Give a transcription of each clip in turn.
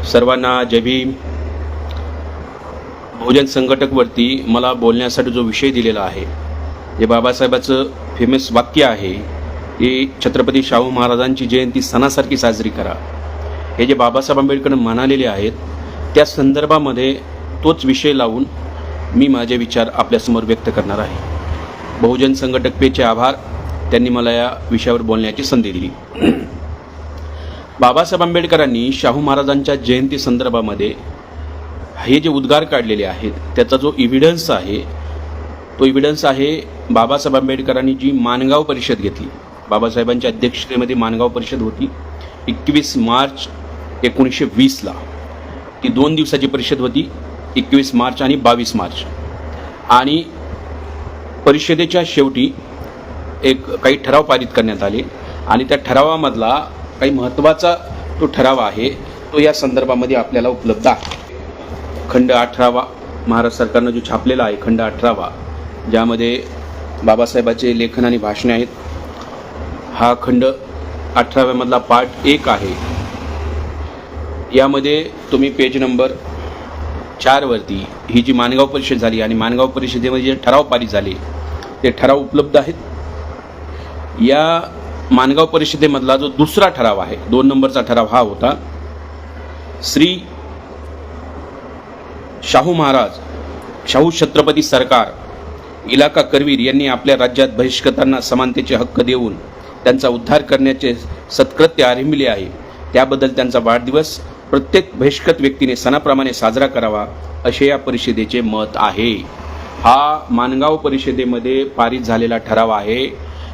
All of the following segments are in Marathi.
सर्वांना जय भीम. बहुजन संघटकवरती मला बोलण्यासाठी जो विषय दिलेला आहे, जे बाबासाहेबाचं फेमस वाक्य आहे की छत्रपती शाहू महाराजांची जयंती सणासारखी साजरी करा, हे जे बाबासाहेब आंबेडकर म्हणालेले आहेत त्या संदर्भामध्ये तोच विषय लावून मी माझे विचार आपल्यासमोर व्यक्त करणार आहे. बहुजन संघटक पेचे आभार, त्यांनी मला या विषयावर बोलण्याची संधी दिली. बाबासाहेब आंबेडकरांनी शाहू महाराजांच्या जयंती संदर्भामध्ये हे जे उद्गार काढलेले आहेत त्याचा जो इव्हिडन्स आहे तो इव्हिडन्स आहे बाबासाहेब आंबेडकरांनी जी माणगाव परिषद घेतली. बाबासाहेबांच्या अध्यक्षतेमध्ये माणगाव परिषद होती 21 मार्च 1920ला. ती 2 दिवसाची परिषद होती, 21 मार्च आणि 22 मार्च. आणि परिषदेच्या शेवटी काही ठराव पारित करण्यात आले आणि त्या ठरावामधला काही महत्त्वाचा तो ठराव आहे तो या संदर्भामध्ये आपल्याला उपलब्ध आहे. खंड 18वा महाराष्ट्र सरकारनं जो छापलेला आहे, खंड 18वा, ज्यामध्ये बाबासाहेबाचे लेखन आणि भाषणे आहेत. हा खंड 18व्यामधला पार्ट 1 आहे. यामध्ये तुम्ही पेज नंबर 4 वरती ही जी माणगाव परिषद झाली आणि माणगाव परिषदेमध्ये जे ठराव पारित झाले ते ठराव उपलब्ध आहेत. या माणगाव परिषदेमधला जो दुसरा ठराव आहे, 2 नंबरचा ठराव हा होता. श्री शाहू महाराज, शाहू छत्रपती सरकार, इलाका करवीर यांनी आपल्या राज्यात बहिष्कृतांना समानतेचे हक्क देऊन त्यांचा उद्धार करण्याचे सत्कृत्य आरंभिले आहे. त्याबद्दल त्यांचा वाढदिवस प्रत्येक बहिष्कृत व्यक्तीने सणाप्रमाणे साजरा करावा असे या परिषदेचे मत आहे. हा माणगाव परिषदेमध्ये पारित झालेला ठराव आहे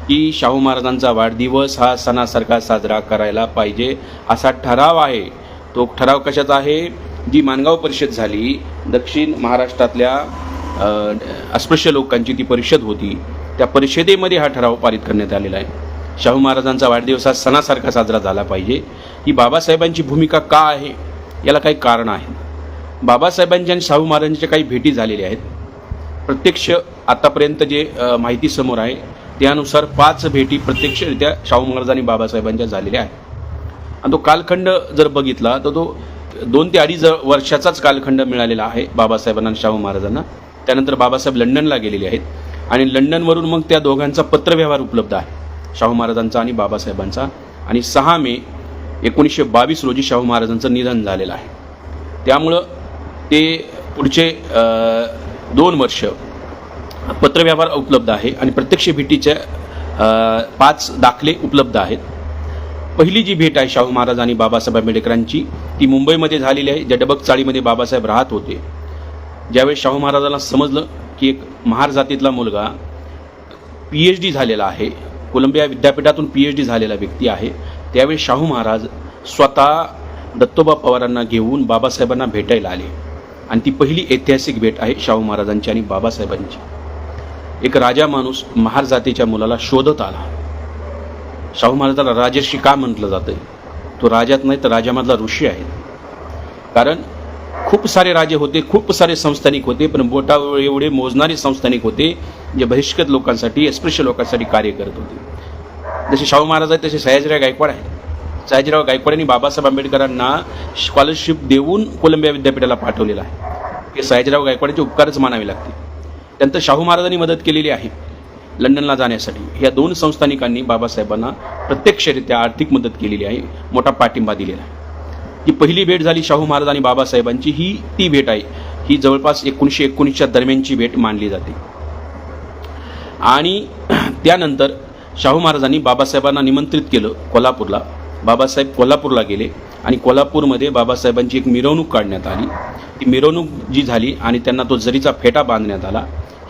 की शाहू महाराजांचा वाढदिवस हा सणासारखा साजरा करायला पाहिजे असा ठराव आहे. तो ठराव कशाचा आहे? जी माणगाव परिषद झाली, दक्षिण महाराष्ट्रातल्या अस्पृश्य लोकांची ती परिषद होती, त्या परिषदेमध्ये हा ठराव पारित करण्यात आलेला आहे. शाहू महाराजांचा वाढदिवस हा सणासारखा साजरा झाला पाहिजे. ही बाबासाहेबांची भूमिका का आहे? याला काही कारण आहे. बाबासाहेबांच्या आणि शाहू महाराजांच्या काही भेटी झालेल्या आहेत. प्रत्यक्ष आतापर्यंत जे माहिती समोर आहे त्यानुसार 5 भेटी प्रत्यक्षरित्या शाहू महाराज आणि बाबासाहेबांच्या झालेल्या आहेत. आणि तो कालखंड जर बघितला तर तो 2 ते 2.5 वर्षाचाच कालखंड मिळालेला आहे बाबासाहेबांना आणि शाहू महाराजांना. त्यानंतर बाबासाहेब लंडनला गेलेले आहेत आणि लंडनवरून मग त्या दोघांचा पत्रव्यवहार उपलब्ध आहे, शाहू महाराजांचा आणि बाबासाहेबांचा. आणि 6 मे 1922 रोजी शाहू महाराजांचं निधन झालेलं आहे. त्यामुळं ते पुढचे 2 वर्ष पत्रव्यवहार उपलब्ध आहे आणि प्रत्यक्ष भेटीच्या 5 दाखले उपलब्ध आहेत. पहिली जी भेट आहे शाहू महाराज आणि बाबासाहेब आंबेडकरांची ती मुंबईमध्ये झालेली आहे, ज्या डबक चाळीमध्ये बाबासाहेब राहत होते. ज्यावेळेस शाहू महाराजांना समजलं की एक महार जातीतला मुलगा PhD झालेला आहे, कोलंबिया विद्यापीठातून PhD झालेला व्यक्ती आहे, त्यावेळी शाहू महाराज स्वतः दत्तोबा पवारांना घेऊन बाबासाहेबांना भेटायला आले. आणि ती पहिली ऐतिहासिक भेट आहे शाहू महाराजांची आणि बाबासाहेबांची. एक राजा माणूस महार जातीच्या मुलाला शोधत आला. शाहू महाराजाला राजर्षी का म्हटलं जातं? तो राजात नाही तर राजामधला ऋषी आहे. कारण खूप सारे राजे होते, खूप सारे संस्थानिक होते, पण बोटावर एवढे मोजणारे संस्थानिक होते जे बहिष्कृत लोकांसाठी, अस्पृश्य लोकांसाठी कार्य करत होते. जसे शाहू महाराज आहेत तसे सयाजीराव गायकवाड आहे. सयाजीराव गायकवाडांनी बाबासाहेब आंबेडकरांना स्कॉलरशिप देऊन कोलंबिया विद्यापीठाला पाठवलेलं आहे. हे सयाजीराव गायकवाडांचे उपकारच मानावे लागतील. त्यानंतर शाहू महाराजांनी मदत केलेली आहे लंडनला जाण्यासाठी. ह्या 2 संस्थानिकांनी बाबासाहेबांना प्रत्यक्षरित्या आर्थिक मदत केलेली आहे, मोठा पाठिंबा दिलेला आहे. ही पहिली भेट झाली शाहू महाराज आणि बाबासाहेबांची. ही ती भेट आहे, ही जवळपास 1919च्या दरम्यानची भेट मानली जाते. आणि त्यानंतर शाहू महाराजांनी बाबासाहेबांना निमंत्रित केलं कोल्हापूरला. बाबासाहेब कोल्हापूरला गेले आणि कोल्हापूरमध्ये बाबासाहेबांची एक मिरवणूक काढण्यात आली. ती मिरवणूक जी झाली आणि त्यांना तो जरीचा फेटा बांधण्यात आला,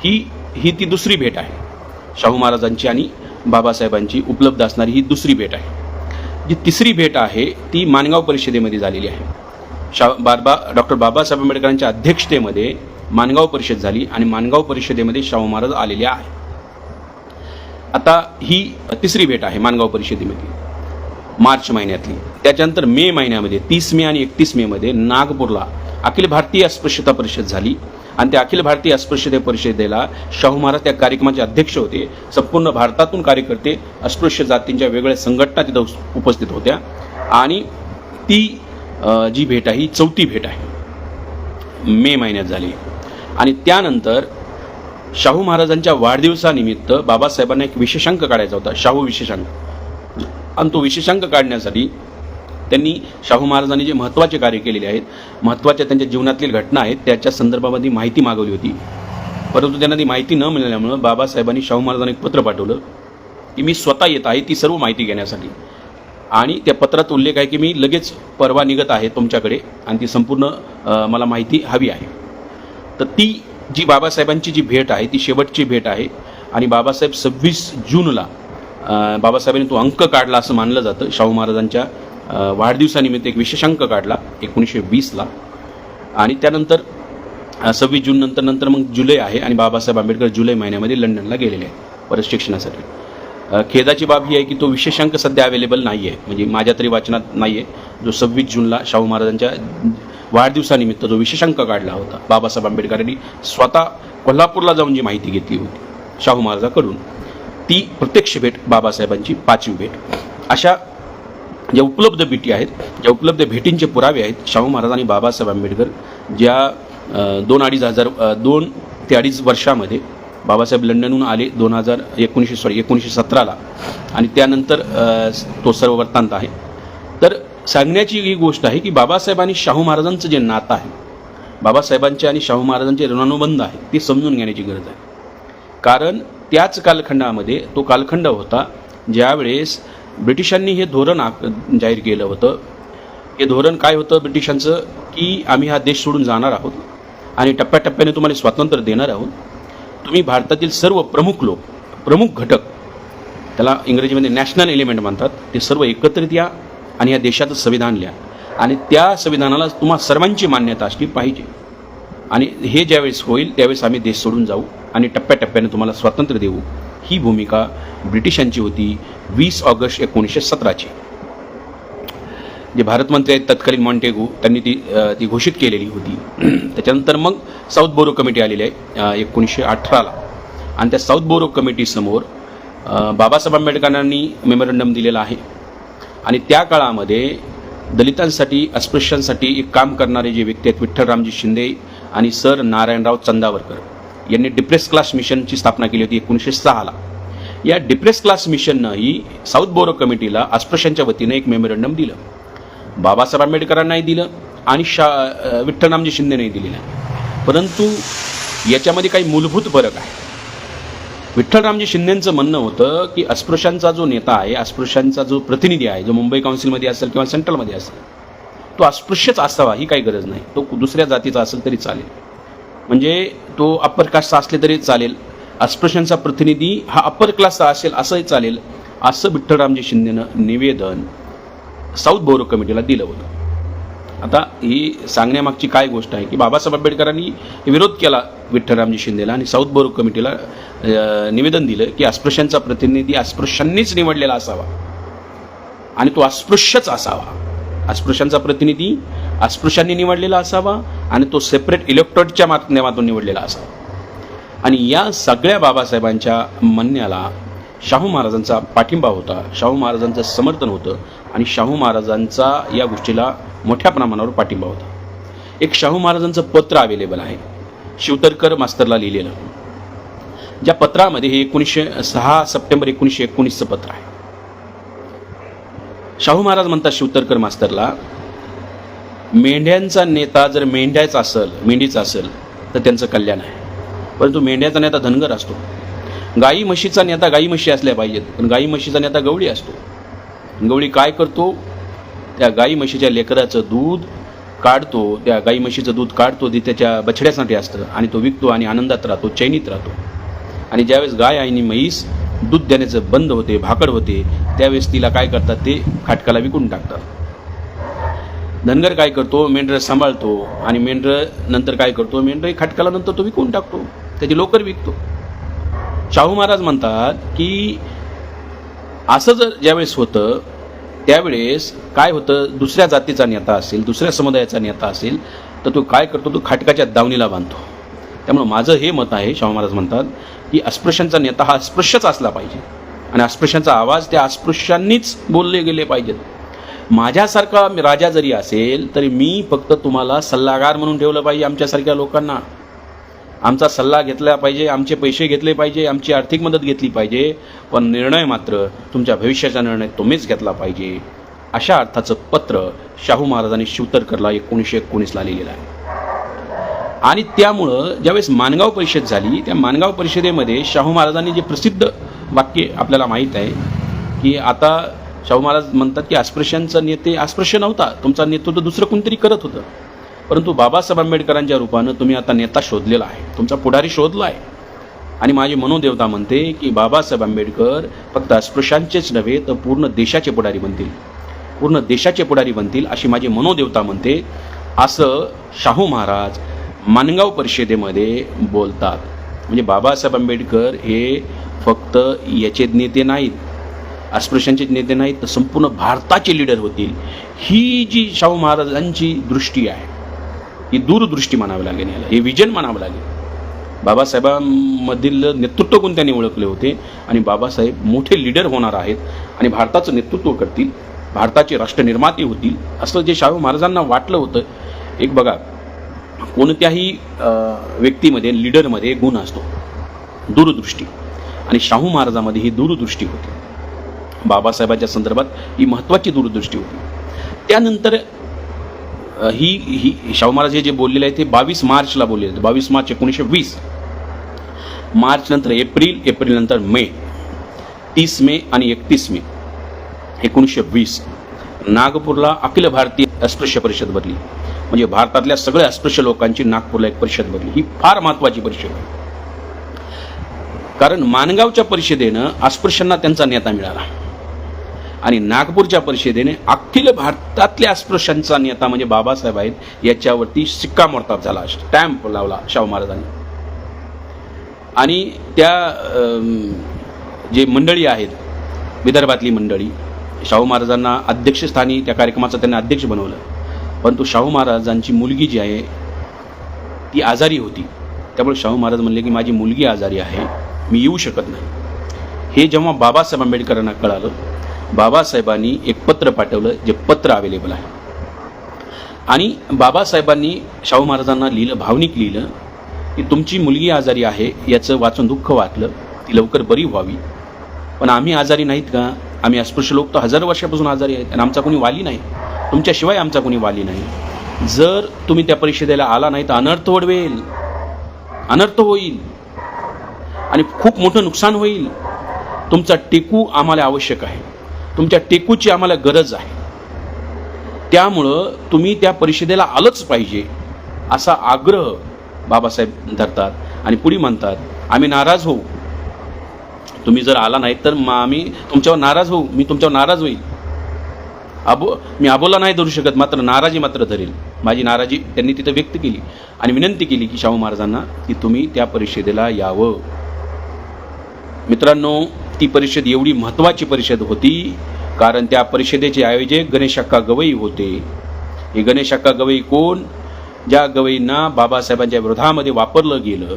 ही ती दुसरी भेट आहे शाहू महाराजांची आणि बाबासाहेबांची उपलब्ध असणारी ही दुसरी भेट आहे. जी तिसरी भेट आहे ती माणगाव परिषदेमध्ये झालेली आहे. डॉक्टर बाबासाहेब आंबेडकरांच्या अध्यक्षतेमध्ये माणगाव परिषद झाली आणि माणगाव परिषदेमध्ये शाहू महाराज आलेले आहे. आता ही तिसरी भेट आहे माणगाव परिषदेमध्ये मार्च महिन्यातली. त्याच्यानंतर मे महिन्यामध्ये 30 मे आणि 31 मेमध्ये नागपूरला अखिल भारतीय अस्पृश्यता परिषद झाली आणि त्या अखिल भारतीय अस्पृश्यता परिषदेला शाहू महाराज त्या कार्यक्रमाचे अध्यक्ष होते. संपूर्ण भारतातून कार्यकर्ते, अस्पृश्य जातींच्या वेगवेगळ्या संघटना तिथं उपस्थित होत्या आणि ती जी भेट आहे ही 4थी भेट आहे, मे महिन्यात झाली. आणि त्यानंतर शाहू महाराजांच्या वाढदिवसानिमित्त बाबासाहेबांना एक विशेषांक काढायचा होता, शाहू विशेषांक. आणि तो विशेषांक काढण्यासाठी त्यांनी शाहू महाराजांनी जे महत्त्वाचे कार्य केलेले आहेत, महत्त्वाच्या त्यांच्या जीवनातील घटना आहेत, त्याच्या संदर्भामध्ये माहिती मागवली होती. परंतु त्यांना ती माहिती न मिळाल्यामुळं बाबासाहेबांनी शाहू महाराजांना एक पत्र पाठवलं की मी स्वतः येत आहे ती सर्व माहिती घेण्यासाठी. आणि त्या पत्रात उल्लेख आहे की मी लगेच परवा निघत आहे तुमच्याकडे आणि ती संपूर्ण मला माहिती हवी आहे. तर ती जी बाबासाहेबांची जी भेट आहे ती शेवटची भेट आहे. आणि बाबासाहेब 26 जूनला बाबासाहेबांनी तो अंक काढला असं मानलं जातं. शाहू महाराजांच्या वाढदिवसानिमित्त एक विशेषांक काढला 1920ला. आणि त्यानंतर 26 जून नंतर मग जुलै आहे आणि बाबासाहेब आंबेडकर जुलै महिन्यामध्ये लंडनला गेलेले आहेत परत शिक्षणासाठी. खेदाची बाब ही आहे की तो विशेषांक सध्या अवेलेबल नाही आहे, म्हणजे माझ्या तरी वाचनात नाही आहे, जो 26 जूनला शाहू महाराजांच्या वाढदिवसानिमित्त जो विशेषांक काढला होता बाबासाहेब आंबेडकरांनी स्वतः कोल्हापूरला जाऊन जी माहिती घेतली होती शाहू महाराजांकडून, ती प्रत्यक्ष भेट बाबासाहेबांची 5वी भेट. अशा ज्या उपलब्ध भेटी आहेत, ज्या उपलब्ध भेटींचे पुरावे आहेत, शाहू महाराज आणि बाबासाहेब आंबेडकर ज्या 2 ते 2.5 वर्षामध्ये बाबासाहेब लंडनहून आले 1917ला आणि त्यानंतर तो सर्व वृत्तांत आहे. तर सांगण्याची ही गोष्ट आहे की बाबासाहेब आणि शाहू महाराजांचं जे नातं आहे, बाबासाहेबांचे आणि शाहू महाराजांचे ऋणानुबंध आहे, ते समजून घेण्याची गरज आहे. कारण त्याच कालखंडामध्ये तो कालखंड होता ज्यावेळेस ब्रिटिशांनी हे धोरण जाहीर केलं होतं. हे धोरण काय होतं ब्रिटिशांचं, की आम्ही हा देश सोडून जाणार आहोत आणि टप्प्याटप्प्याने तुम्हाला स्वातंत्र्य देणार आहोत. तुम्ही भारतातील सर्व प्रमुख घटक, त्याला इंग्रजीमध्ये नॅशनल एलिमेंट म्हणतात, ते सर्व एकत्रित या आणि या देशाचं संविधान लिहा आणि त्या संविधानाला तुम्हा सर्वांची मान्यता असली पाहिजे. आणि हे ज्यावेळेस होईल त्यावेळेस आम्ही देश सोडून जाऊ आणि टप्प्याटप्प्याने तुम्हाला स्वातंत्र्य देऊ. ही भूमिका ब्रिटिशांची होती 20 ऑगस्ट 1917ची. जे भारतमंत्री आहेत तत्कालीन मॉन्टेगू, त्यांनी ती घोषित केलेली होती. त्याच्यानंतर मग साऊथ बोरो कमिटी आलेली आहे 1918ला आणि त्या साऊथ बोरो कमिटीसमोर बाबासाहेब आंबेडकरांनी मेमोरंडम दिलेला आहे. आणि त्या काळामध्ये दलितांसाठी, अस्पृश्यांसाठी एक काम करणारे जे व्यक्ती आहेत विठ्ठलरामजी शिंदे आणि सर नारायणराव चंदावरकर यांनी डिप्रेस क्लास मिशनची स्थापना केली होती 1906ला. या डिप्रेस क्लास मिशननंही साऊथ बोरो कमिटीला अस्पृश्यांच्या वतीनं एक मेमोरंडम दिलं. बाबासाहेब आंबेडकरांनाही दिलं आणि विठ्ठलरामजी शिंदेनेही दिलेलं आहे. परंतु याच्यामध्ये काही मूलभूत फरक आहे. विठ्ठलरामजी शिंदेंचं म्हणणं होतं की अस्पृश्यांचा जो नेता आहे, अस्पृश्यांचा जो प्रतिनिधी आहे, जो मुंबई काउन्सिलमध्ये असेल किंवा सेंट्रलमध्ये असेल, तो अस्पृश्यच असावा, ही काही गरज नाही. तो दुसऱ्या जातीचा असेल तरी चालेल, म्हणजे तो अप्पर कास्टचा असले तरी चालेल, अस्पृश्यांचा प्रतिनिधी हा अप्पर क्लासचा असेल असंही चालेल, असं विठ्ठलरामजी शिंदेनं निवेदन साऊथ बोरो कमिटीला दिलं होतं. आता ही सांगण्यामागची काय गोष्ट आहे की बाबासाहेब आंबेडकरांनी विरोध केला विठ्ठलरामजी शिंदेला आणि साऊथ बोरो कमिटीला निवेदन दिलं की अस्पृश्यांचा प्रतिनिधी अस्पृश्यांनीच निवडलेला असावा आणि तो अस्पृश्यच असावा. अस्पृश्यांचा प्रतिनिधी अस्पृश्यांनी निवडलेला असावा आणि तो सेपरेट इलेक्टोरेटच्या माध्यमातून निवडलेला असावा. आणि या सगळ्या बाबासाहेबांच्या म्हणण्याला शाहू महाराजांचा पाठिंबा होता, शाहू महाराजांचं समर्थन होतं आणि शाहू महाराजांचा या गोष्टीला मोठ्या प्रमाणावर पाठिंबा होता. एक शाहू महाराजांचं पत्र अवेलेबल आहे, शिवतरकर मास्तरला लिहिलेलं. ज्या पत्रामध्ये हे 6 सप्टेंबर 1919चं पत्र आहे. शाहू महाराज म्हणतात शिवतरकर मास्तरला, मेंढ्यांचा नेता जर मेंढीचा असेल तर त्यांचं कल्याण आहे, परंतु मेंढ्याचा नेता धनगर असतो. गाई म्हशीचा नेता गाई म्हशी असल्या पाहिजेत, पण गाई म्हशीचा नेता गवळी असतो. गवळी काय करतो, त्या गाई म्हशीच्या लेकराचं दूध काढतो, त्या गाई म्हशीचं दूध काढतो, ते त्याच्या बछड्यासाठी असतं आणि तो विकतो आणि आनंदात राहतो, चैनीत राहतो. आणि ज्यावेळेस गाय आणि म्हैस दूध देण्याचं बंद होते, भाकड होते, त्यावेळेस तिला काय करतात, ते खाटकाला विकून टाकतात. धनगर काय करतो, मेंढरं सांभाळतो आणि मेंढरं नंतर काय करतो, मेंढरं खाटकाला नंतर तो विकून टाकतो, त्याची लोकर विकतो. शाहू महाराज म्हणतात की असं जर ज्यावेळेस होतं त्यावेळेस काय होतं, दुसऱ्या जातीचा नेता असेल, दुसऱ्या समुदायाचा नेता असेल तर तो काय करतो, तो खाटकाच्या दावणीला बांधतो. त्यामुळे माझं हे मत आहे, शाहू महाराज म्हणतात की अस्पृश्यांचा नेता हा अस्पृश्यच असला पाहिजे आणि अस्पृश्यांचा आवाज त्या अस्पृश्यांनीच बोलले गेले पाहिजेत. माझ्यासारखा राजा जरी असेल तरी मी फक्त तुम्हाला सल्लागार म्हणून ठेवलं पाहिजे. आमच्यासारख्या लोकांना आमचा सल्ला घेतला पाहिजे, आमचे पैसे घेतले पाहिजे, आमची आर्थिक मदत घेतली पाहिजे, पण निर्णय मात्र तुमच्या भविष्याचा निर्णय तुम्हीच घेतला पाहिजे. अशा अर्थाचं पत्र शाहू महाराजांनी शिवतरकरला 1919ला लिहिलेलं आहे. आणि त्यामुळं ज्यावेळेस माणगाव परिषद झाली, त्या माणगाव परिषदेमध्ये शाहू महाराजांनी जे प्रसिद्ध वाक्य आपल्याला माहीत आहे की आता शाहू महाराज म्हणतात की अस्पृश्यांचा नेते अस्पृश्य नव्हता, तुमचा नेतृत्व दुसरं कोणतरी करत होतं, परंतु बाबासाहेब आंबेडकरांच्या रूपानं तुम्ही आता नेता शोधलेला आहे, तुमचा पुढारी शोधला आहे. आणि माझी मनोदेवता म्हणते की बाबासाहेब आंबेडकर फक्त अस्पृश्यांचेच नव्हे तर पूर्ण देशाचे पुढारी बनतील, पूर्ण देशाचे पुढारी बनतील अशी माझी मनोदेवता म्हणते. असं शाहू महाराज माणगाव परिषदेमध्ये बोलतात. म्हणजे बाबासाहेब आंबेडकर हे फक्त याचे नेते नाहीत, अस्पृश्यांचे नेते नाहीत, तर संपूर्ण भारताचे लीडर होतील. ही जी शाहू महाराजांची दृष्टी आहे ही दूरदृष्टी म्हणावी लागेल, याला हे विजन म्हणावं लागेल. बाबासाहेबांमधील नेतृत्व कोण त्यांनी ओळखले होते आणि बाबासाहेब मोठे लीडर होणार आहेत आणि भारताचं नेतृत्व करतील, भारताचे राष्ट्रनिर्माते होतील, असं जे शाहू महाराजांना वाटलं होतं. एक बघा, कोणत्याही व्यक्तीमध्ये लीडरमध्ये गुण असतो दूरदृष्टी, आणि शाहू महाराजांमध्ये ही दूरदृष्टी होती. बाबासाहेबांच्या संदर्भात ही महत्त्वाची दूरदृष्टी होती. त्यानंतर ही शाहू महाराज हे जे बोललेले आहे ते 22 मार्चला बोललेले आहेत. 22 मार्च 1920. मार्च नंतर एप्रिल, एप्रिल नंतर मे, 30 मे आणि 31 मे 1920 नागपूरला अखिल भारतीय अस्पृश्य परिषद भरली. म्हणजे भारतातल्या सगळ्या अस्पृश्य लोकांची नागपूरला एक परिषद भरली. ही फार महत्त्वाची परिषद आहे, कारण माणगावच्या परिषदेनं अस्पृश्यांना त्यांचा नेता मिळाला आणि नागपूरच्या परिषदेने अखिल भारतातल्या अस्पृश्यांचा नेता म्हणजे बाबासाहेब आहेत याच्यावरती शिक्कामोर्तब झाला, स्टॅम्प लावला शाहू महाराजांनी. आणि त्या जे मंडळी आहेत विदर्भातली मंडळी, शाहू महाराजांना अध्यक्षस्थानी त्या कार्यक्रमाचं त्यांनी अध्यक्ष बनवलं. परंतु शाहू महाराजांची मुलगी जी आहे ती आजारी होती, त्यामुळे शाहू महाराज म्हणले की माझी मुलगी आजारी आहे, मी येऊ शकत नाही. हे जेव्हा बाबासाहेब आंबेडकरांना कळालं, बाबासाहेबांनी एक पत्र पाठवलं, जे पत्र अवेलेबल आहे. आणि बाबासाहेबांनी शाहू महाराजांना लिहिलं, भावनिक लिहिलं की तुमची मुलगी आजारी आहे, याचं वाचून दुःख वाटलं, ती लवकर बरी व्हावी, पण आम्ही आजारी नाहीत का? आम्ही अस्पृश्य लोक तर हजारो वर्षापासून आजारी आहेत आणि आमचा कोणी वाली नाही, तुमच्याशिवाय आमचा कोणी वाली नाही. जर तुम्ही त्या परिषदेला आला नाही तर अनर्थ ओढवेल, अनर्थ होईल आणि खूप मोठं नुकसान होईल. तुमचा टेकू आम्हाला आवश्यक आहे, तुमच्या टेकूची आम्हाला गरज आहे, त्यामुळं तुम्ही त्या परिषदेला आलंच पाहिजे असा आग्रह बाबासाहेब धरतात. आणि पुढे म्हणतात आम्ही नाराज होऊ, तुम्ही जर आला नाही तर मग आम्ही तुमच्यावर नाराज होऊ, मी तुमच्यावर नाराज होईल. मी आबोला नाही धरू शकत, मात्र नाराजी मात्र धरेल. माझी नाराजी त्यांनी तिथं व्यक्त केली आणि विनंती केली की शाहू महाराजांना की तुम्ही त्या परिषदेला यावं. मित्रांनो, ती परिषद एवढी महत्त्वाची परिषद होती कारण त्या परिषदेचे आयोजक गणेश अक्का गवई होते. हे गणेश अक्का गवई कोण? ज्या गवईंना बाबासाहेबांच्या विरोधामध्ये वापरलं गेलं,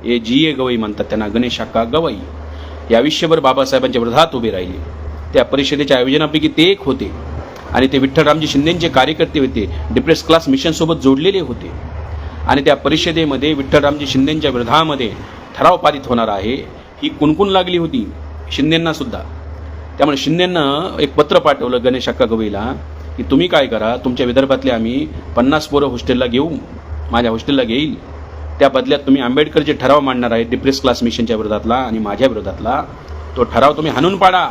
हे GA गवई म्हणतात त्यांना, गणेश अक्का गवई. हे आयुष्यभर बाबासाहेबांच्या विरोधात उभे राहिले. त्या परिषदेच्या आयोजनापैकी ते एक होते आणि ते विठ्ठलरामजी शिंदेचे कार्यकर्ते होते, डिप्रेस क्लास मिशनसोबत जोडलेले होते. आणि त्या परिषदेमध्ये विठ्ठलरामजी शिंदेच्या विरोधामध्ये ठराव पारित होणार आहे ही कुणकुण लागली होती शिंदेंना सुद्धा. त्यामुळे शिंदेंनं एक पत्र पाठवलं गणेश अक्का गवईला की तुम्ही काय करा, तुमच्या विदर्भातले आम्ही 50 पोरं हॉस्टेलला घेऊ, माझ्या हॉस्टेलला घेईल, त्या बदल्यात तुम्ही आंबेडकर जे ठराव मांडणार आहे डिप्रेस क्लास मिशनच्या विरोधातला आणि माझ्या विरोधातला, तो ठराव तुम्ही हाणून पाडा.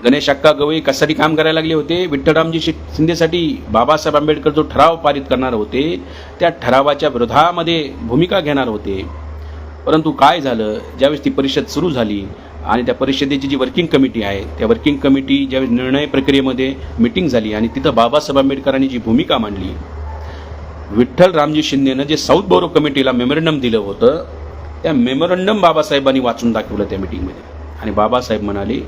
गणेश अक्का गवई कशासाठी काम करायला लागले होते? विठ्ठलरामजी शिंदेसाठी. बाबासाहेब आंबेडकर जो ठराव पारित करणार होते त्या ठरावाच्या विरोधामध्ये भूमिका घेणार होते. परंतु काय झालं, ज्यावेळेस ती परिषद सुरू झाली आणि त्या परिषदेची जी वर्किंग कमिटी आहे, त्या वर्किंग कमिटी ज्यावेळेस निर्णय प्रक्रियेमध्ये मिटिंग झाली आणि तिथं बाबासाहेब आंबेडकरांनी जी भूमिका मांडली, विठ्ठलरामजी शिंदेनं जे साऊथ बोरो कमिटीला मेमोरंडम दिलं होतं, त्या मेमोरंडम बाबासाहेबांनी वाचून दाखवलं त्या मिटिंगमध्ये. आणि बाबासाहेब म्हणाले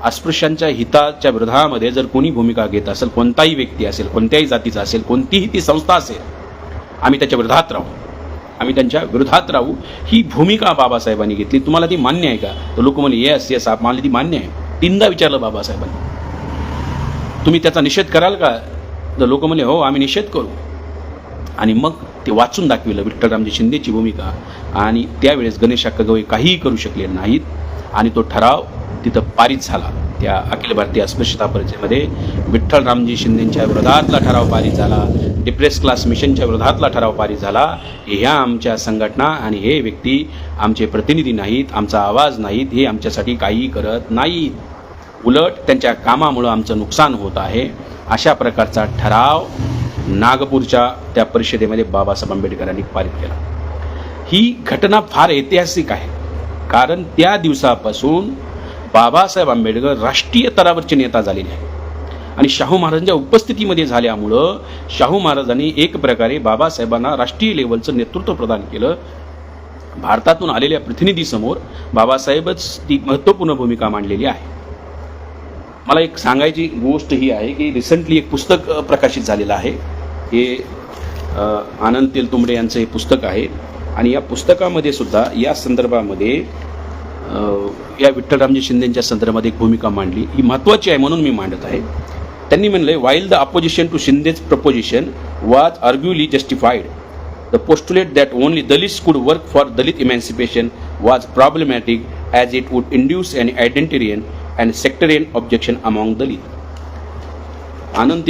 अस्पृश्यांच्या हिताच्या विरोधामध्ये जर कोणी भूमिका घेत असेल, कोणताही व्यक्ती असेल, कोणत्याही जातीचा असेल, कोणतीही ती संस्था असेल, आम्ही त्याच्या विरोधात राहू, आम्ही त्यांच्या विरोधात राहू. ही भूमिका बाबासाहेबांनी घेतली. तुम्हाला ती मान्य आहे का? तर लोक म्हणले येस येस, मला ती मान्य आहे. 3दा विचारलं बाबासाहेबांनी. तुम्ही त्याचा निषेध कराल का? तर लोक म्हणले हो आम्ही निषेध करू. आणि मग ते वाचून दाखविलं विठ्ठलरामजी शिंदेची भूमिका. आणि त्यावेळेस गणेश गवई काहीही करू शकले नाहीत आणि तो ठराव तिथं पारित झाला. त्या अखिल भारतीय अस्पृश्यता परिषदेमध्ये विठ्ठलरामजी शिंदेच्या विरोधातला ठराव पारित झाला. डिप्रेस क्लास मिशनच्या विरोधातला ठराव पारित झाला. ह्या आमच्या संघटना आणि हे व्यक्ती आमचे प्रतिनिधी नाहीत, आमचा आवाज नाहीत, हे आमच्यासाठी काहीही करत नाहीत, उलट त्यांच्या कामामुळं आमचं नुकसान होत आहे. अशा प्रकारचा ठराव नागपूरच्या त्या परिषदेमध्ये बाबासाहेब आंबेडकरांनी पारित केला. ही घटना फार ऐतिहासिक आहे, कारण त्या दिवसापासून बाबासाहेब आंबेडकर राष्ट्रीय स्तरावरचे नेता झालेले आहेत. आणि शाहू महाराजांच्या उपस्थितीमध्ये झाल्यामुळं शाहू महाराजांनी एक प्रकारे बाबासाहेबांना राष्ट्रीय लेवलचं नेतृत्व प्रदान केलं. भारतातून आलेल्या प्रतिनिधीसमोर बाबासाहेबच ती महत्त्वपूर्ण भूमिका मांडलेली आहे. मला एक सांगायची गोष्ट ही आहे की रिसेंटली एक पुस्तक प्रकाशित झालेलं आहे. हे आनंद तेलतुंबडे यांचं हे पुस्तक आहे. आणि या पुस्तकामध्ये सुद्धा या संदर्भामध्ये या विठ्ठलरामजी शिंदेच्या संदर्भात एक भूमिका मांडली. ही महत्त्वाची आहे म्हणून मी मांडत आहे. त्यांनी म्हणले, while the opposition to Shinde's proposition was arguably justified, the postulate that only Dalits could work for Dalit emancipation was problematic as it would induce an identitarian and sectarian objection among Dalit. Anand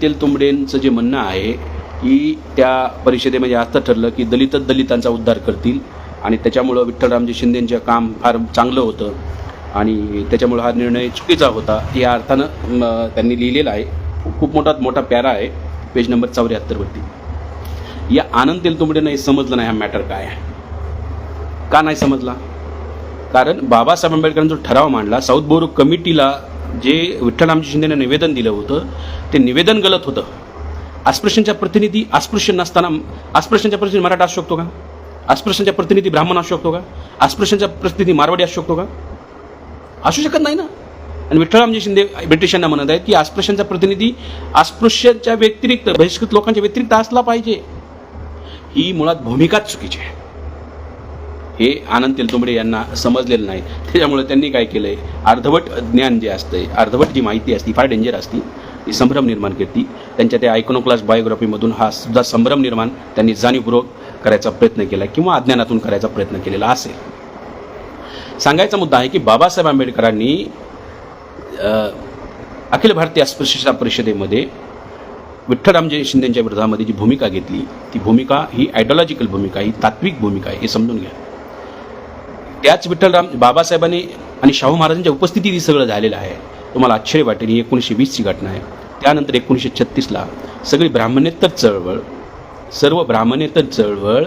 तेलतुंबडेंचं जे म्हणणं आहे की त्या परिषदेमध्ये असं ठरलं की दलितच दलितांचा उद्धार करतील आणि त्याच्यामुळं विठ्ठलरामजी शिंदेंचं काम फार चांगलं होतं आणि त्याच्यामुळं हा निर्णय चुकीचा होता, या अर्थानं त्यांनी लिहिलेला आहे. खूप मोठा पॅरा आहे, पेज नंबर 74वरती. या आनंद तेलतुंबडेंना हे समजलं नाही हा मॅटर काय आहे. का नाही समजला? कारण बाबासाहेब आंबेडकरांनी जो ठराव मांडला, साऊथ बोरो कमिटीला जे विठ्ठलरामजी शिंदेने निवेदन दिलं होतं ते निवेदन गलत होतं. अस्पृश्यांच्या प्रतिनिधी अस्पृश्य नसताना अस्पृश्यांच्या प्रतिनिधी मराठा असू शकतो का? अस्पृश्यांच्या प्रतिनिधी ब्राह्मण असू शकतो का? अस्पृश्यांच्या प्रतिनिधी मारवाडी असू शकतो का? असू शकत नाही ना. आणि विठ्ठलरामजी शिंदे ब्रिटिशांना म्हणत आहेत की अस्पृश्यांचा प्रतिनिधी अस्पृश्यांच्या व्यतिरिक्त बहिष्कृत लोकांच्या व्यतिरिक्त असला पाहिजे. ही मुळात भूमिकाच चुकीची आहे. हे आनंद तेलतुंबडे यांना समजलेलं नाही. त्याच्यामुळे त्यांनी काय केलंय, अर्धवट ज्ञान जे असतंय, अर्धवट जी माहिती असते फार डेंजर असती, ती संभ्रम निर्माण करते. त्यांच्या त्या आयकोनोक्लास बायोग्राफीमधून हा सुद्धा संभ्रम निर्माण त्यांनी जाणीवपूर्वक करायचा प्रयत्न केला किंवा अज्ञानातून करायचा प्रयत्न केलेला असेल. सांगायचा मुद्दा आहे की बाबासाहेब आंबेडकरांनी अखिल भारतीय अस्पृश्यता परिषदेमध्ये विठ्ठलरामजी शिंदेच्या विरोधामध्ये जी भूमिका घेतली, ती भूमिका ही आयडिओलॉजिकल भूमिका, ही तात्विक भूमिका आहे, हे समजून घ्या. त्याच बाबासाहेबांनी आणि शाहू महाराजांच्या उपस्थितीत हे सगळं झालेलं आहे. तुम्हाला आश्चर्य वाटेल, ही 1920ची घटना आहे. त्यानंतर 1936ला सगळी ब्राह्मणेतर चळवळ, सर्व ब्राह्मणेतर चळवळ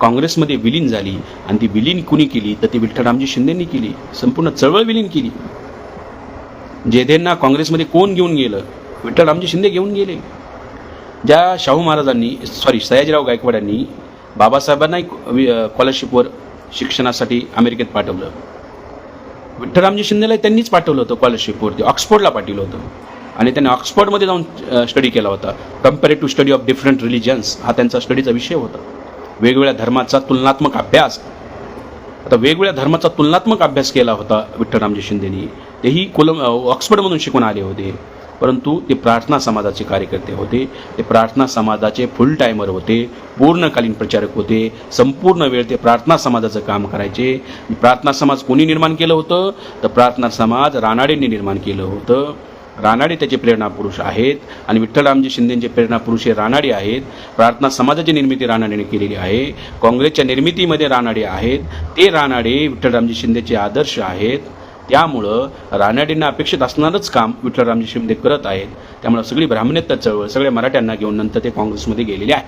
काँग्रेसमध्ये विलीन झाली. आणि ती विलीन कुणी केली तर ती विठ्ठलरामजी शिंदेंनी केली. संपूर्ण चळवळ विलीन केली. जेधेंना काँग्रेसमध्ये कोण घेऊन गेलं? विठ्ठलरामजी शिंदे घेऊन गेले. ज्या शाहू महाराजांनी सयाजीराव गायकवाडांनी बाबासाहेबांना स्कॉलरशिपवर शिक्षणासाठी अमेरिकेत पाठवलं, विठ्ठलरामजी शिंदेला त्यांनीच पाठवलं होतं स्कॉलरशिपवरती, ऑक्सफोर्डला पाठवलं होतं. आणि त्यांनी ऑक्सफोर्डमध्ये जाऊन स्टडी केला होता. Comparative study of different religions हा त्यांचा स्टडीचा विषय होता. वेगवेगळ्या धर्माचा तुलनात्मक अभ्यास. आता वेगवेगळ्या धर्माचा तुलनात्मक अभ्यास केला होता विठ्ठलरामजी शिंदेनी. तेही ऑक्सफोर्डमधून शिकून आले होते. परंतु ते प्रार्थना समाजाचे कार्यकर्ते होते. ते प्रार्थना समाजाचे फुल टायमर होते, पूर्णकालीन प्रचारक होते. संपूर्ण वेळ ते प्रार्थना समाजाचं काम करायचे. प्रार्थना समाज कोणी निर्माण केलं होतं? तर प्रार्थना समाज रानाडेंनी निर्माण केलं होतं. रानाडे त्याचे प्रेरणापुरुष आहेत आणि विठ्ठलरामजी शिंदेचे प्रेरणापुरुष हे रानाडे आहेत. प्रार्थना समाजाची निर्मिती रानाडेने केलेली आहे. काँग्रेसच्या निर्मितीमध्ये रानाडे आहेत. ते रानाडे विठ्ठलरामजी शिंदेचे आदर्श आहेत. त्यामुळं रानाडेंना अपेक्षित असणारच काम विठ्ठलरामजी शिंदे करत आहेत. त्यामुळं सगळी ब्राह्मणेतर चळवळ सगळ्या मराठ्यांना घेऊन नंतर ते काँग्रेसमध्ये गेलेले आहे.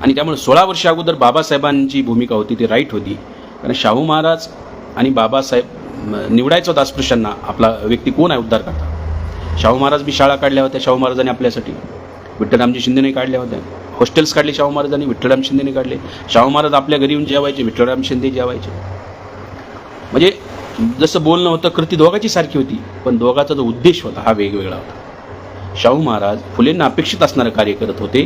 आणि त्यामुळे 16 वर्ष अगोदर बाबासाहेबांची भूमिका होती ती राईट होती. कारण शाहू महाराज आणि बाबासाहेब निवडायचं होतं अस्पृश्यांना आपला व्यक्ती कोण आहे उद्धार करता. शाहू महाराज बी शाळा काढल्या होत्या शाहू महाराजांनी आपल्यासाठी, विठ्ठलरामजी शिंदेने काढल्या होत्या. हॉस्टेल्स काढले शाहू महाराजांनी, विठ्ठलराम शिंदेने काढले. शाहू महाराज आपल्या घरी येऊन जेवायचे, विठ्ठलराम शिंदे जेवायचे. म्हणजे जसं बोलणं होतं कृती दोघांची सारखी होती, पण दोघांचा जो उद्देश होता हा वेगवेगळा होता. शाहू महाराज फुलेंना अपेक्षित असणारं कार्य करत होते,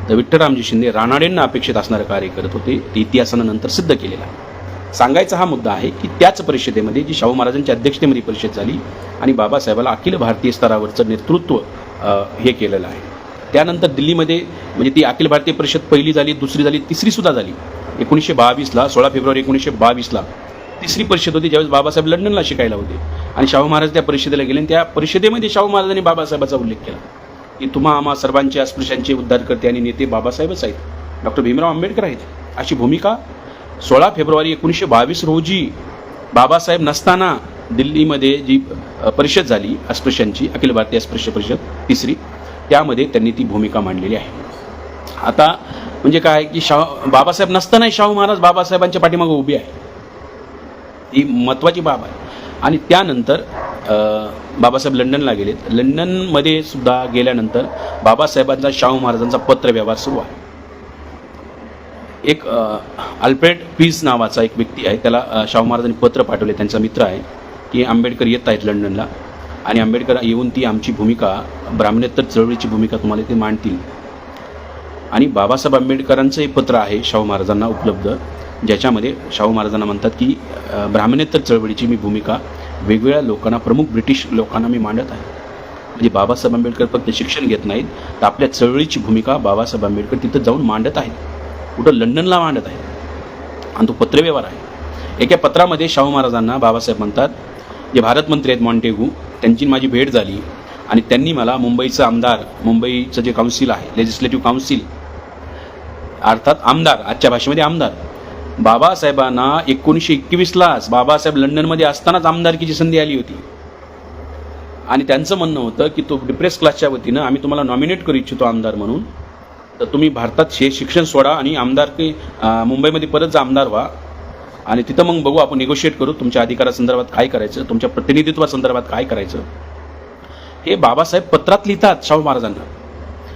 तर विठ्ठलरामजी शिंदे रानाडेंना अपेक्षित असणारं कार्य करत होते. ते इतिहासानं नंतर सिद्ध केलेलं आहे. सांगायचा हा मुद्दा आहे की त्याच परिषदेमध्ये जी शाहू महाराजांच्या अध्यक्षतेमध्ये परिषद झाली आणि बाबासाहेबाला अखिल भारतीय स्तरावरचं नेतृत्व हे केलेलं आहे. त्यानंतर दिल्लीमध्ये म्हणजे ती अखिल भारतीय परिषद पहिली झाली, दुसरी झाली, तिसरीसुद्धा झाली 1922ला. 16 फेब्रुवारी 1922ला तिसरी परिषद होती, ज्यावेळेस बाबासाहेब लंडनला शिकायला होते आणि शाहू महाराज त्या परिषदेला गेले आणि त्या परिषदेमध्ये शाहू महाराजांनी बाबासाहेबाचा उल्लेख केला की तुम्हा आम्हा सर्वांचे अस्पृश्यांचे उद्धारकर्ते आणि नेते बाबासाहेबच आहेत, डॉक्टर भीमराव आंबेडकर आहेत. अशी भूमिका 16 फेब्रुवारी 1922 रोजी बाबासाहेब नसताना दिल्लीमध्ये जी परिषद झाली अस्पृश्यांची, अखिल भारतीय अस्पृश्य परिषद तिसरी, त्यामध्ये त्यांनी ती भूमिका मांडलेली आहे. आता म्हणजे काय की बाबासाहेब नसतानाही शाहू महाराज बाबासाहेबांच्या पाठीमागे उभे आहे, ही महत्त्वाची बाब आहे. आणि त्यानंतर बाबासाहेब लंडनला गेलेत. लंडनमध्ये सुद्धा गेल्यानंतर बाबासाहेबांचा शाहू महाराजांचा पत्रव्यवहार सुरू आहे. एक अल्फ्रेड पीज नावाचा एक व्यक्ती आहे, त्याला शाहू महाराजांनी पत्र पाठवले, त्यांचा मित्र आहे, की आंबेडकर येत आहेत लंडनला आणि आंबेडकर येऊन ती आमची भूमिका ब्राह्मणेतर चळवळीची भूमिका तुम्हाला ते मांडतील. आणि बाबासाहेब आंबेडकरांचं हे पत्र आहे शाहू महाराजांना उपलब्ध, ज्याच्यामध्ये शाहू महाराजांना म्हणतात की ब्राह्मणेतर चळवळीची मी भूमिका वेगवेगळ्या लोकांना, प्रमुख ब्रिटिश लोकांना मी मांडत आहे. म्हणजे बाबासाहेब आंबेडकर फक्त शिक्षण घेत नाहीत, तर आपल्या चळवळीची भूमिका बाबासाहेब आंबेडकर तिथं जाऊन मांडत आहेत, कुठं लंडनला मांडत आहेत. आणि तो पत्रव्यवहार आहे. एका पत्रामध्ये शाहू महाराजांना बाबासाहेब म्हणतात, जे भारत मंत्री आहेत मॉन्टेगू, त्यांची माझी भेट झाली आणि त्यांनी मला मुंबईचं आमदार, मुंबईचं जे काउन्सिल आहे, लेजिस्लेटिव्ह काउन्सिल अर्थात आमदार, आजच्या भाषेमध्ये आमदार, बाबासाहेबांना 1921लाच बाबासाहेब लंडनमध्ये असतानाच आमदारकीची संधी आली होती आणि त्यांचं म्हणणं होतं की तो डिप्रेस क्लासच्या वतीनं आम्ही तुम्हाला नॉमिनेट करू इच्छितो आमदार म्हणून, तर तुम्ही भारतात शिक्षण सोडा आणि आमदारकी मुंबईमध्ये परत जा, आमदार व्हा आणि तिथं मग बघू आपण निगोशिएट करू तुमच्या अधिकारासंदर्भात काय करायचं, तुमच्या प्रतिनिधित्वासंदर्भात काय करायचं. हे बाबासाहेब पत्रात लिहितात शाहू महाराजांना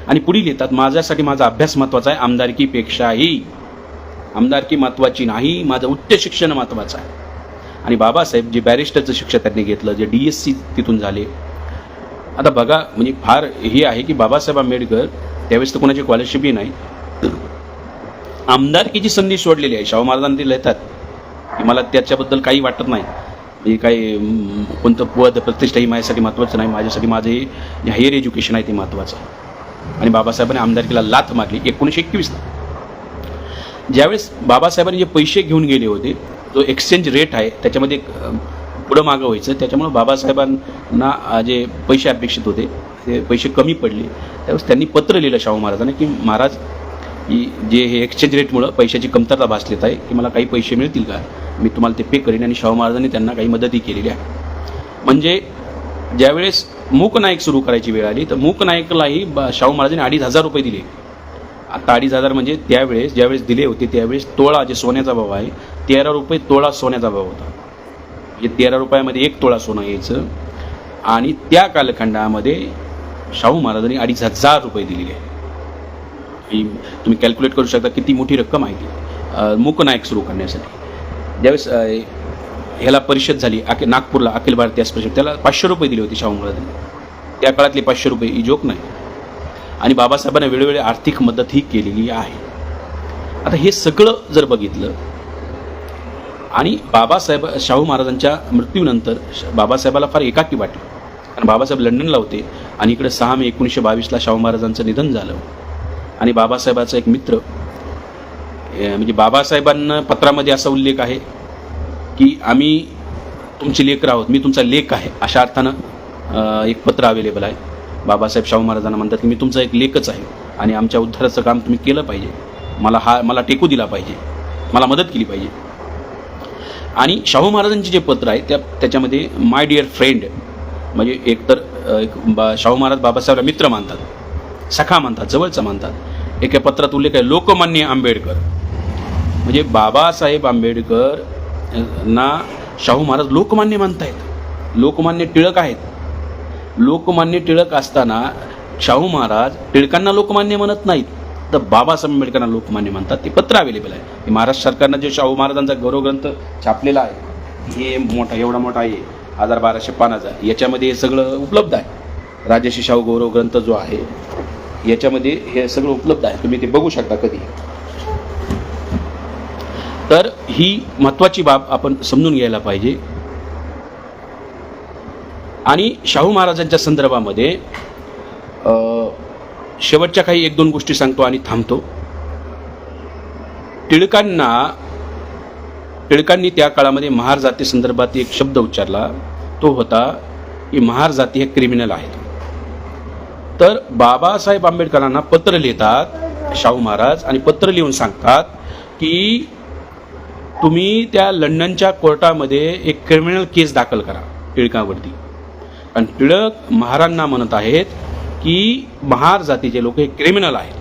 आणि पुढे लिहितात, माझ्यासाठी माझा अभ्यास महत्त्वाचा आहे, आमदारकीपेक्षाही. आमदारकी महत्त्वाची नाही, माझं उच्च शिक्षण महत्त्वाचं आहे. आणि बाबासाहेब जे बॅरिस्टरचं शिक्षण त्यांनी घेतलं, जे DSc तिथून झाले. आता बघा म्हणजे फार हे आहे की बाबासाहेब आंबेडकर त्यावेळेस तर कोणाची स्कॉलरशिपही नाही, आमदारकीची संधी सोडलेली आहे. शाहू महाराजांना ते लिहितात की मला त्याच्याबद्दल काही वाटत नाही, म्हणजे काही कोणतं पद प्रतिष्ठा ही माझ्यासाठी महत्त्वाचं नाही, माझ्यासाठी माझं हे हायर एज्युकेशन आहे ते महत्त्वाचं आहे. आणि बाबासाहेबांनी आमदारकीला लाथ मारली 1921ला. ज्यावेळेस बाबासाहेबांनी जे पैसे घेऊन गेले होते, जो एक्सचेंज रेट आहे त्याच्यामध्ये पुढं मागं व्हायचं, त्याच्यामुळं बाबासाहेबांना जे पैसे अपेक्षित होते ते पैसे कमी पडले. त्यावेळेस त्यांनी पत्र लिहिलं शाहू महाराजांना की महाराज जे हे एक्सचेंज रेटमुळं पैशाची कमतरता भासलीत आहे की मला काही पैसे मिळतील का, मी तुम्हाला ते पे करीन. आणि शाहू महाराजांनी त्यांना काही मदतही केलेली आहे. म्हणजे ज्यावेळेस मूकनायक सुरू करायची वेळ आली तर मूकनायकलाही शाहू महाराजांनी 2,500 रुपये दिले. आता 2,500 म्हणजे त्यावेळेस ज्यावेळेस दिले होते त्यावेळेस तोळा जे सोन्याचा भाव आहे 13 रुपये तोळा सोन्याचा भाव होता. म्हणजे 13 रुपयामध्ये 1 तोळा सोनं यायचं आणि त्या कालखंडामध्ये शाहू महाराजांनी 2,500 रुपये दिलेले आहे. तुम्ही कॅल्क्युलेट करू शकता किती मोठी रक्कम आहे ती मूकनायक सुरू करण्यासाठी. ज्यावेळेस ह्याला परिषद झाली नागपूरला अखिल भारतीय परिषद, त्याला 500 रुपये दिले होते शाहू महाराजांनी. त्या काळातले 500 रुपये ही जोक नाही. आणि बाबासाहेबांना वेळोवेळी आर्थिक मदतही केलेली आहे. आता हे सगळं जर बघितलं आणि शाहू महाराजांच्या मृत्यूनंतर बाबासाहेबाला फार एकाकी वाटलं, कारण बाबासाहेब लंडनला होते आणि इकडे 6 मे 1922ला शाहू महाराजांचं निधन झालं. आणि बाबासाहेबाचा एक मित्र म्हणजे बाबासाहेबांना पत्रामध्ये असा उल्लेख आहे की आम्ही तुमचे लेकर आहोत, मी तुमचा लेख आहे, अशा अर्थानं एक पत्र अवेलेबल आहे. बाबासाहेब शाहू महाराजांना म्हणतात की मी तुमचा एक लेखच आहे आणि आमच्या उद्धाराचं काम तुम्ही केलं पाहिजे, मला टेकू दिला पाहिजे, मला मदत केली पाहिजे. आणि शाहू महाराजांचे जे पत्र आहे त्याच्यामध्ये माय डिअर फ्रेंड म्हणजे एकतर शाहू महाराज बाबासाहेबला मित्र मानतात, सखा मानतात, जवळचं मानतात. एका पत्रात उल्लेख आहे लोकमान्य आंबेडकर, म्हणजे बाबासाहेब आंबेडकर ना शाहू महाराज लोकमान्य मानतायत, लोकमान्य टिळक आहेत. लोकमान्य टिळक असताना शाहू महाराज टिळकांना लोकमान्य म्हणत नाहीत, तर बाबासाहेब आंबेडकरांना लोकमान्य म्हणतात. ते पत्र अवेलेबल आहे. हे महाराष्ट्र सरकारनं जे शाहू महाराजांचा गौरवग्रंथ छापलेला आहे, हे मोठा एवढा मोठा आहे 1200 पानाचा, याच्यामध्ये हे सगळं उपलब्ध आहे. राजर्षी शाहू गौरव ग्रंथ जो आहे याच्यामध्ये हे सगळं उपलब्ध आहे, तुम्ही ते बघू शकता कधी. तर ही महत्त्वाची बाब आपण समजून घ्यायला पाहिजे. आणि शाहू महाराजांच्या संदर्भामध्ये शेवटच्या काही 1-2 गोष्टी सांगतो आणि थांबतो. टिळकांनी त्या काळामध्ये महार जाती संदर्भात एक शब्द उच्चारला, तो होता की महार जाती हे क्रिमिनल आहेत. तर बाबासाहेब आंबेडकरांना पत्र लिहितात शाहू महाराज, आणि पत्र लिहून सांगतात की तुम्ही त्या लंडनच्या कोर्टामध्ये एक क्रिमिनल केस दाखल करा टिळकांवरती. आणि टिळक महाराजांना म्हणत आहेत की महार जातीचे लोक हे क्रिमिनल आहेत,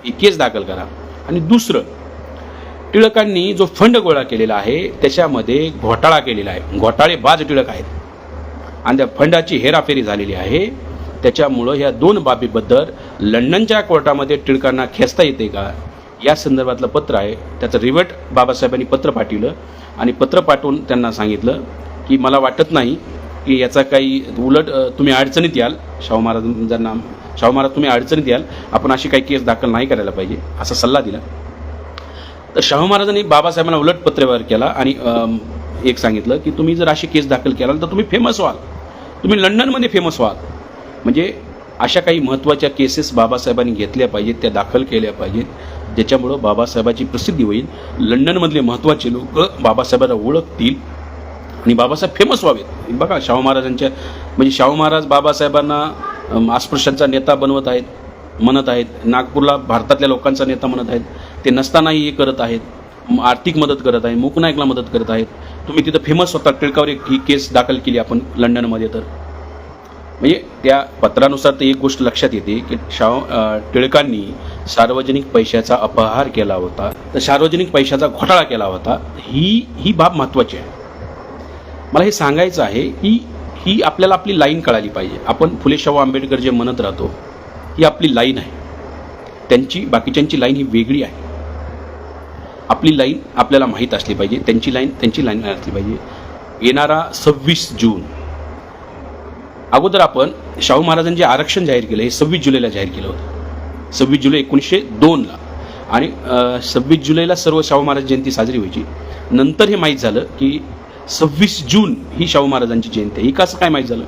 ही केस दाखल करा. आणि दुसरं, टिळकांनी जो फंड गोळा केलेला आहे त्याच्यामध्ये घोटाळा केलेला आहे, घोटाळेबाज टिळक आहेत, आणि त्या फंडाची हेराफेरी झालेली आहे. त्याच्यामुळं ह्या 2 बाबीबद्दल लंडनच्या कोर्टामध्ये टिळकांना खेचता येते का, या संदर्भातलं पत्र आहे. त्याचं रिव्हर्ट बाबासाहेबांनी पत्र पाठवलं, आणि पत्र पाठवून त्यांना सांगितलं की मला वाटत नाही की याचा काही, उलट तुम्ही अडचणीत याल, शाहू महाराज तुम्ही अडचणीत याल, आपण अशी काही केस दाखल नाही करायला पाहिजे, असा सल्ला दिला. तर शाहू महाराजांनी बाबासाहेबांना उलट पत्रव्यवहार केला आणि एक सांगितलं की तुम्ही जर अशी केस दाखल केला तर तुम्ही फेमस व्हाल, तुम्ही लंडनमध्ये फेमस व्हाल. म्हणजे अशा काही महत्त्वाच्या केसेस बाबासाहेबांनी घेतल्या पाहिजेत, त्या दाखल केल्या पाहिजेत, ज्याच्यामुळं बाबासाहेबाची प्रसिद्धी होईल, लंडनमधले महत्त्वाचे लोक बाबासाहेबांना ओळखतील आणि बाबासाहेब फेमस व्हावेत. बघा शाहू महाराजांच्या, म्हणजे शाहू महाराज बाबासाहेबांना अस्पृश्यांचा नेता म्हणत आहेत, नागपूरला भारतातल्या लोकांचा नेता म्हणत आहेत, ते नसतानाही हे करत आहेत, आर्थिक मदत करत आहेत, मूकनायकला मदत करत आहेत. तुम्ही तिथं फेमस होता, टिळकावर ही केस दाखल केली आपण लंडनमध्ये. तर म्हणजे त्या पत्रानुसार तर एक गोष्ट लक्षात येते की टिळकांनी सार्वजनिक पैशाचा अपहार केला होता, तर सार्वजनिक पैशाचा घोटाळा केला होता. ही बाब महत्त्वाची आहे. मला हे सांगायचं आहे की ही आपल्याला आपली लाईन कळाली पाहिजे. आपण फुले शाहू आंबेडकर जे म्हणत राहतो, ही आपली लाईन आहे, त्यांची बाकीच्यांची लाईन ही वेगळी आहे. आपली लाईन आपल्याला माहीत असली पाहिजे, त्यांची लाईन असली पाहिजे. येणारा 26 जून, अगोदर आपण शाहू महाराजांनी जे आरक्षण जाहीर केलं हे 26 जुलैला जाहीर केलं होतं, 26 जुलै 1902ला, आणि 26 जुलैला सर्व शाहू महाराज जयंती साजरी व्हायची. नंतर हे माहीत झालं की 26 जून ही शाहू महाराजांची जयंती आहे. ही कसं काय माहीत झालं?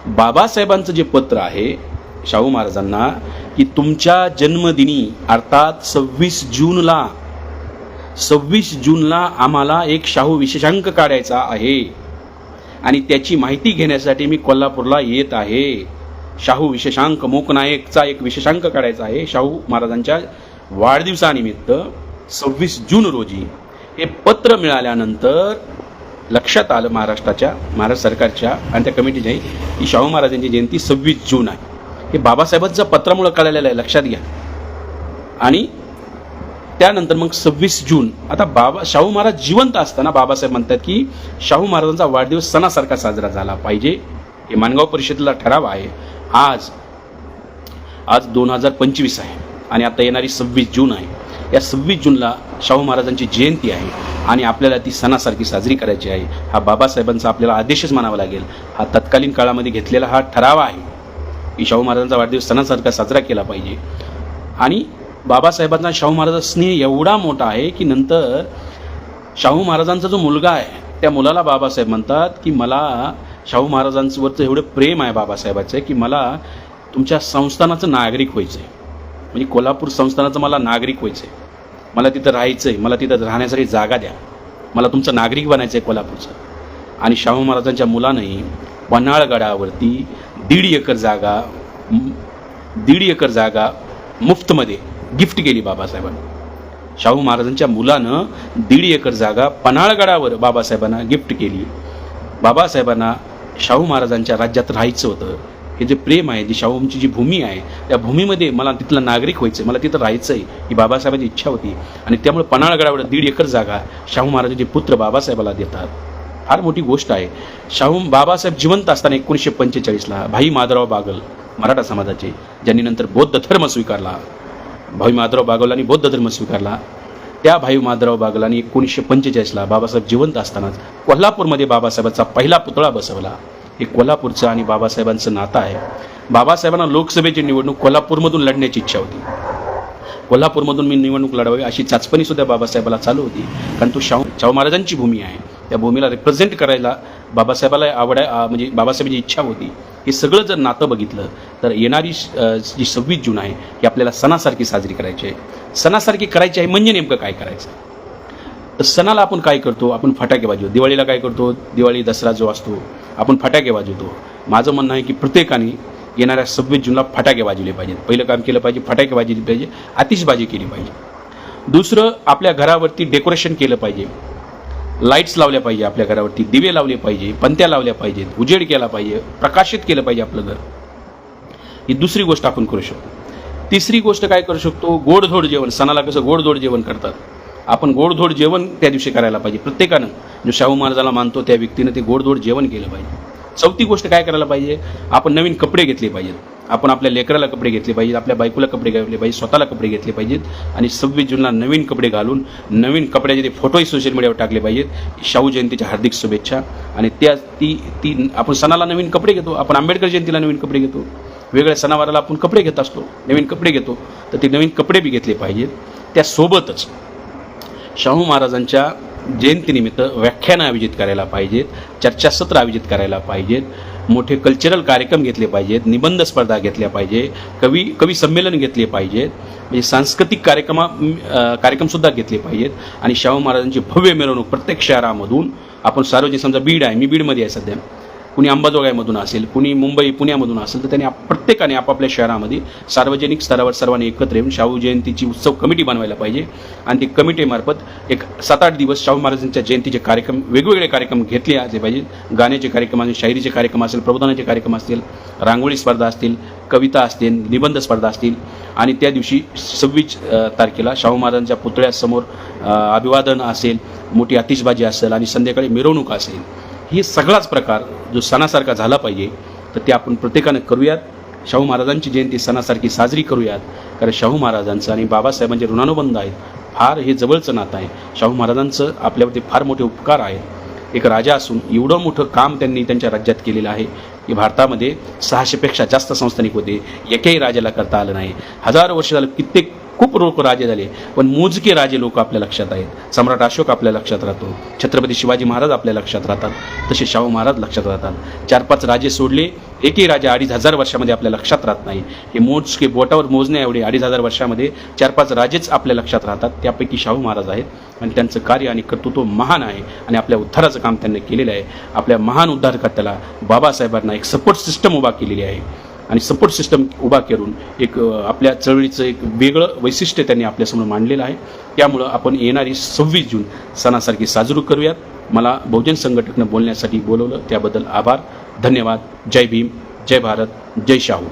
बाबासाहेबांचं जे पत्र आहे शाहू महाराजांना की तुमच्या जन्मदिनी अर्थात 26 जूनला आम्हाला एक शाहू विशेषांक काढायचा आहे आणि त्याची माहिती घेण्यासाठी मी कोल्हापूरला येत आहे. शाहू विशेषांक, मूकनायकचा एक विशेषांक काढायचा आहे शाहू महाराजांच्या वाढदिवसानिमित्त 26 जून रोजी. हे पत्र मिळाल्यानंतर लक्षात आलं महाराष्ट्र सरकारच्या आणि त्या कमिटीच्या की शाहू महाराजांची जयंती 26 जून आहे. हे बाबासाहेबांच्या पत्रामुळे कळलेलं आहे, लक्षात घ्या. आणि त्यानंतर मग 26 जून, आता शाहू महाराज जिवंत असताना बाबासाहेब म्हणतात की शाहू महाराजांचा वाढदिवस सणासारखा साजरा झाला पाहिजे. हे माणगाव परिषदेला ठराव आहे. आज 2025 आहे आणि आता येणारी 26 जून आहे. या 26 जूनला शाहू महाराजांची जयंती आहे आणि आपल्याला ती सणासारखी साजरी करायची आहे. हा बाबासाहेबांचा आपल्याला आदेशच मानावा लागेल. हा तत्कालीन काळामध्ये घेतलेला हा ठराव आहे की शाहू महाराजांचा वाढदिवस सणासारखा साजरा केला पाहिजे. आणि बाबासाहेबांचा शाहू महाराजांचा स्नेह एवढा मोठा आहे की नंतर शाहू महाराजांचा जो मुलगा आहे त्या मुलाला बाबासाहेब म्हणतात की मला शाहू महाराजांवरचं एवढं प्रेम आहे बाबासाहेबाचं की मला तुमच्या संस्थानाचं नागरिक व्हायचं आहे. म्हणजे कोल्हापूर संस्थानाचं मला नागरिक व्हायचं आहे, मला तिथं राहायचं आहे, मला तिथं राहण्यासाठी जागा द्या, मला तुमचं नागरिक बनायचं आहे कोल्हापूरचं. आणि शाहू महाराजांच्या मुलानंही पन्हाळगडावरती 1.5 एकर जागा मुफ्तमध्ये गिफ्ट केली बाबासाहेबांना. शाहू महाराजांच्या मुलानं 1.5 एकर जागा पन्हाळगडावर बाबासाहेबांना गिफ्ट केली. बाबासाहेबांना शाहू महाराजांच्या राज्यात राहायचं होतं. हे जे प्रेम आहे, जी शाहूंची जी भूमी आहे त्या भूमीमध्ये मला तिथला नागरिक व्हायचं आहे, मला तिथं राहायचं आहे, ही बाबासाहेबांची इच्छा होती. आणि त्यामुळे पन्हाळगडावर 1.5 एकर जागा शाहू महाराजांचे पुत्र बाबासाहेबाला देतात. फार मोठी गोष्ट आहे. बाबासाहेब जिवंत असताना 1945ला भाई माधवराव बागल मराठा समाजाचे, ज्यांनी नंतर बौद्ध धर्म स्वीकारला, भाई माधवराव बागलांनी बौद्ध धर्म स्वीकारला, त्या भाई माधवराव बागलांनी 1945ला बाबासाहेब जिवंत असतानाच कोल्हापूरमध्ये बाबासाहेबांचा पहिला पुतळा बसवला. हे कोल्हापूरचं आणि बाबासाहेबांचं नातं आहे. बाबासाहेबांना लोकसभेची निवडणूक कोल्हापूरमधून लढण्याची इच्छा होती कोल्हापूरमधून मी निवडणूक लढवावी अशी चाचपणीसुद्धा बाबासाहेबाला चालू होती. कारण तो शाहू महाराजांची भूमी आहे. त्या भूमीला रिप्रेझेंट करायला बाबासाहेबाला म्हणजे बाबासाहेबांची इच्छा होती. हे सगळं जर नातं बघितलं तर येणारी जी 26 जून आहे ही आपल्याला सणासारखी साजरी करायची आहे. सणासारखी करायची आहे म्हणजे नेमकं काय करायचं? तर सणाला आपण काय करतो? आपण फटाके वाजवतो. दिवाळीला काय करतो? दिवाळी दसरा जो असतो आपण फटाके वाजवतो. माझं म्हणणं आहे की प्रत्येकाने येणाऱ्या 26 जूनला फटाके वाजवले पाहिजेत. पहिलं काम केलं पाहिजे, फटाके वाजवले पाहिजे, आतिषबाजी केली पाहिजे. दुसरं, आपल्या घरावरती डेकोरेशन केलं पाहिजे, लाईट्स लावल्या पाहिजे, आपल्या घरावरती दिवे लावले पाहिजे, पणत्या लावल्या पाहिजेत, उजेड केला पाहिजे, प्रकाशित केलं पाहिजे आपलं घर. ही दुसरी गोष्ट आपण करू शकतो. तिसरी गोष्ट काय करू शकतो? गोडधोड जेवण. सणाला कसं गोडधोड जेवण करतात, आपण गोडधोड जेवण त्या दिवशी करायला पाहिजे. प्रत्येकानं जो शाहू महाराजाला मानतो त्या व्यक्तीनं ते गोडधोड जेवण केलं पाहिजे. चौथी गोष्ट काय करायला पाहिजे? आपण नवीन कपडे घेतले पाहिजेत. आपण आपल्या लेकराला कपडे घेतले पाहिजेत, आपल्या बायकोला कपडे घेतले पाहिजे, स्वतःला कपडे घेतले पाहिजेत आणि 26 जूनला नवीन कपडे घालून नवीन कपड्याचे ते फोटोही सोशल मीडियावर टाकले पाहिजेत. शाहू जयंतीच्या हार्दिक शुभेच्छा. आणि ती आपण सणाला नवीन कपडे घेतो, आपण आंबेडकर जयंतीला नवीन कपडे घेतो, वेगळ्या सणावाराला आपण कपडे घेत असतो, नवीन कपडे घेतो, तर ते नवीन कपडे बी घेतले पाहिजेत. त्यासोबतच शाहू महाराजांच्या जयंतीनिमित्त व्याख्यानं आयोजित करायला पाहिजेत, चर्चासत्र आयोजित करायला पाहिजेत, मोठे कल्चरल कार्यक्रम घेतले पाहिजेत, निबंध स्पर्धा घेतल्या पाहिजे, कवी संमेलन घेतले पाहिजेत, म्हणजे सांस्कृतिक कार्यक्रमसुद्धा घेतले पाहिजेत. आणि शाहू महाराजांची भव्य मिरवणूक प्रत्येक शहरामधून आपण सार्वजनिक, समजा बीड आहे, मी बीडमध्ये आहे सध्या, कुणी अंबाजोगाईमधून असेल, कुणी मुंबई पुण्यामधून असेल, तर त्यांनी प्रत्येकाने आपापल्या शहरामध्ये सार्वजनिक स्तरावर सर्वांनी एकत्र येऊन शाहू जयंतीची उत्सव कमिटी बनवायला पाहिजे. आणि ती कमिटीमार्फत एक 7-8 दिवस शाहू महाराजांच्या जयंतीचे कार्यक्रम, वेगवेगळे कार्यक्रम घेतले असले पाहिजेत. गाण्याचे कार्यक्रम असतील, शायरीचे कार्यक्रम असेल, प्रबोधनाचे कार्यक्रम असतील, रांगोळी स्पर्धा असतील, कविता असतील, निबंध स्पर्धा असतील. आणि त्या दिवशी 26 तारखेला शाहू महाराजांच्या पुतळ्यासमोर अभिवादन असेल, मोठी आतिषबाजी असेल आणि संध्याकाळी मिरवणूक असेल. ही सगळाच प्रकार जो सणासारखा झाला पाहिजे, तर ते आपण प्रत्येकानं करूयात. शाहू महाराजांची जयंती सणासारखी साजरी करूयात. कारण शाहू महाराजांचं आणि बाबासाहेबांचे ऋणानुबंध आहेत, फार हे जवळचं नातं आहे. शाहू महाराजांचं आपल्यावरती फार मोठे उपकार आहेत. एक राजा असून एवढं मोठं काम त्यांनी त्यांच्या राज्यात केलेलं आहे की भारतामध्ये 600पेक्षा जास्त संस्थानिक होते, एकही राजाला करता आलं नाही. हजारो वर्ष झालं, कित्येक खूप लोक राजे झाले, पण मोजके राजे लोक आपल्या लक्षात आहेत. सम्राट अशोक आपल्या लक्षात राहतो, छत्रपती शिवाजी महाराज आपल्या लक्षात राहतात, तसे शाहू महाराज लक्षात राहतात. 4-5 राजे सोडले, एकही राजा 2500 वर्षामध्ये आपल्या लक्षात राहत नाही. हे मोजके बोटावर मोजणे एवढे 2500 वर्षामध्ये 4-5 राजेच आपल्या लक्षात राहतात. त्यापैकी शाहू महाराज आहेत आणि त्यांचं कार्य आणि कर्तृत्व महान आहे आणि आपल्या उद्धाराचं काम त्यांनी केलेलं आहे. आपल्या महान उद्धारकर्त्याला बाबासाहेबांना एक सपोर्ट सिस्टम उभा केलेली आहे आणि सपोर्ट सिस्टम उभा करून एक आपल्या चळवळीचं एक वेगळं वैशिष्ट्य त्यांनी आपल्यासमोर मांडलेलं आहे. त्यामुळं आपण येणारी 26 जून सणासारखी साजरी करूयात. मला बहुजन संघटनेनं बोलण्यासाठी बोलवलं त्याबद्दल आभार, धन्यवाद. जय भीम, जय भारत, जय शाहू.